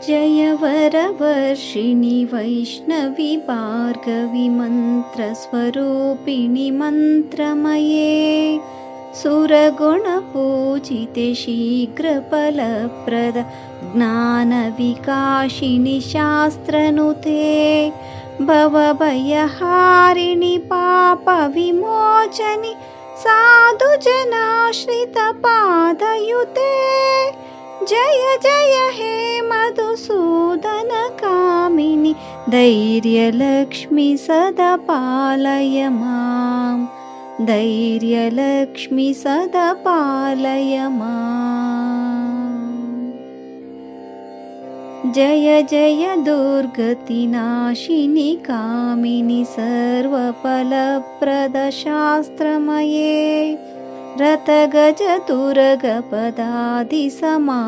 जय वरवर्षिणि वैष्णवि भार्गवि मन्त्रस्वरूपिणि मन्त्रमये सुरगुणपूजिते शीघ्रफलप्रद ज्ञानविकाशिनि शास्त्रनुते भवभयहारिणि पापविमोचनि साधुजनाश्रितपादयुते जय जय हे मधुसूदन कामिनि धैर्यलक्ष्मि सदा पालय मां धैर्यलक्ष्मि सदा पालय माम् जय जय दुर्गतिनाशिनि कामिनि सर्वफलप्रद शास्त्रमये रतगजतुरगपदादिसमा